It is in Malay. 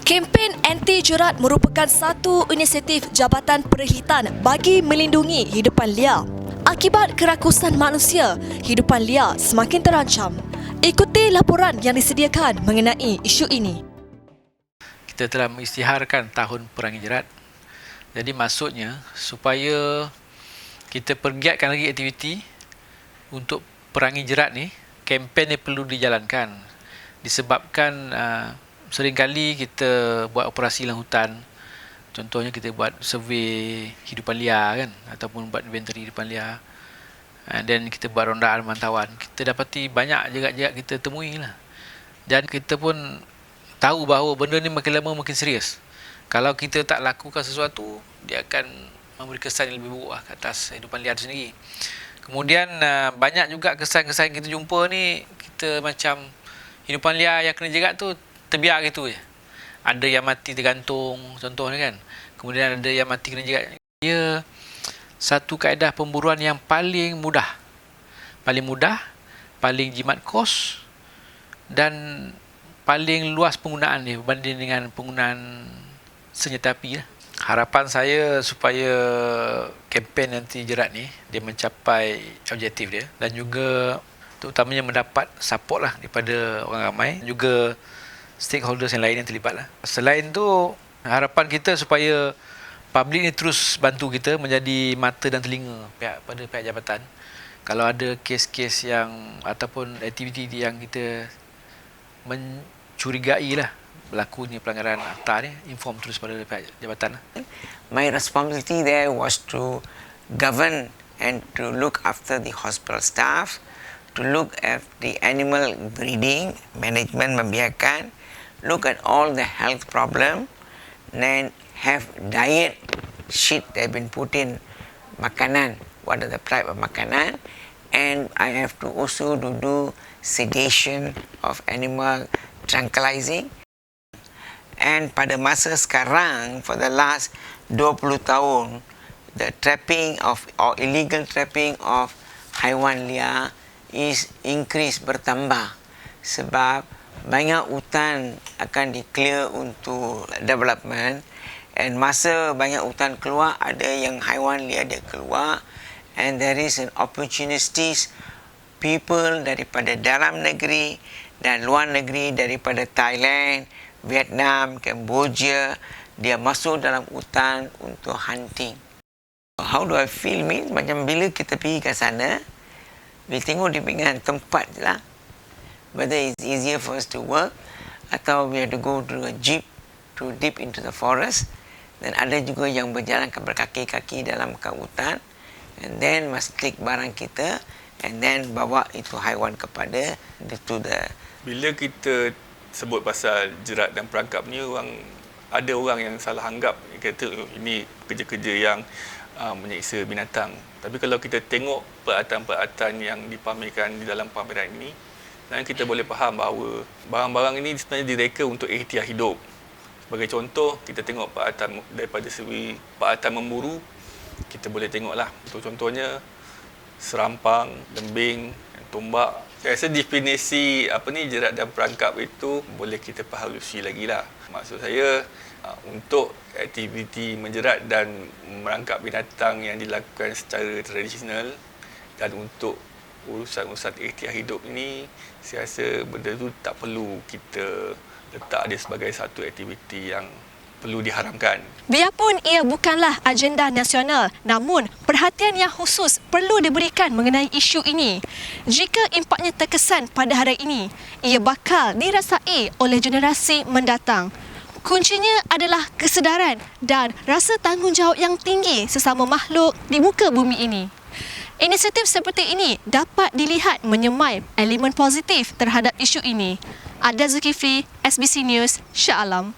Kempen anti jerat merupakan satu inisiatif Jabatan Perkhidmatan bagi melindungi hidupan liar. Akibat kerakusan manusia, hidupan liar semakin terancam. Ikuti laporan yang disediakan mengenai isu ini. Kita telah mengisytiharkan Tahun Perangi Jerat. Jadi maksudnya supaya kita pergiatkan lagi aktiviti untuk perangi jerat ni, kempen ni perlu dijalankan. Disebabkan seringkali kita buat operasi dalam hutan. Contohnya kita buat survey hidupan liar kan, ataupun buat inventory hidupan liar. Dan kita buat rondaan pemantauan. Kita dapati banyak jerat-jerat kita temui lah. Dan kita pun tahu bahawa benda ni makin lama makin serius. Kalau kita tak lakukan sesuatu, dia akan memberi kesan yang lebih buruk ke atas hidupan liar itu sendiri. Kemudian banyak juga kesan-kesan kita jumpa ni, kita macam hidupan liar yang kena jerat tu terbiar gitu je. Ada yang mati tergantung, contohnya kan. Kemudian ada yang mati kena jerat. Dia satu kaedah pemburuan yang paling mudah. Paling jimat kos dan paling luas penggunaan dia berbanding dengan penggunaan senjata api lah. Harapan saya supaya kempen anti jerat ni dia mencapai objektif dia dan juga terutamanya mendapat support lah daripada orang ramai, juga stakeholders yang lain yang terlibat lah. Selain tu, harapan kita supaya publik ni terus bantu kita menjadi mata dan telinga pada pihak jabatan. Kalau ada kes-kes yang ataupun aktiviti yang kita mencurigai lah berlakunya pelanggaran akta ni, inform terus pada pihak jabatan lah. My responsibility there was to govern and to look after the hospital staff, to look at the animal breeding, management membiarkan, look at all the health problem, then have diet sheet that have been put in makanan, what are the type of makanan, and I have to also do sedation of animal, tranquilizing. And pada masa sekarang, for the last 20 tahun, the trapping of or illegal trapping of haiwan liar is increase, bertambah, sebab banyak hutan akan di-clear untuk development, and masa banyak hutan keluar, ada yang haiwan liar dia keluar, and there is an opportunities people daripada dalam negeri dan luar negeri, daripada Thailand, Vietnam, Cambodia, dia masuk dalam hutan untuk hunting. How do I feel means macam bila kita pergi ke sana, we tengok di pinggir tempat je lah. Whether it's easier for us to work, atau we have to go to a jeep to deep into the forest. Dan ada juga yang berjalan berkaki-kaki dalam hutan, and then must take barang kita, and then bawa itu haiwan kepada Bila kita sebut pasal jerat dan perangkap ni, ada orang yang salah anggap, kata ini kerja-kerja yang menyiksa binatang. Tapi kalau kita tengok peralatan-peralatan yang dipamerkan di dalam pameran ini, dan kita boleh faham bahawa barang-barang ini sebenarnya direka untuk ikhtiar hidup. Sebagai contoh, kita tengok peralatan daripada segi peralatan memburu, kita boleh tengoklah. Contohnya serampang, lembing, tombak. Saya rasa definisi jerat dan perangkap itu boleh kita perhalusi lagi lah. Maksud saya, untuk aktiviti menjerat dan merangkap binatang yang dilakukan secara tradisional dan untuk urusan-urusan ikhtiar hidup ini, saya rasa benda itu tak perlu kita letak dia sebagai satu aktiviti yang perlu diharamkan. Biarpun ia bukanlah agenda nasional, namun perhatian yang khusus perlu diberikan mengenai isu ini. Jika impaknya terkesan pada hari ini, ia bakal dirasai oleh generasi mendatang. Kuncinya adalah kesedaran dan rasa tanggungjawab yang tinggi sesama makhluk di muka bumi ini. Inisiatif seperti ini dapat dilihat menyemai elemen positif terhadap isu ini. Ada Zulkifli, SBC News, Shah Alam.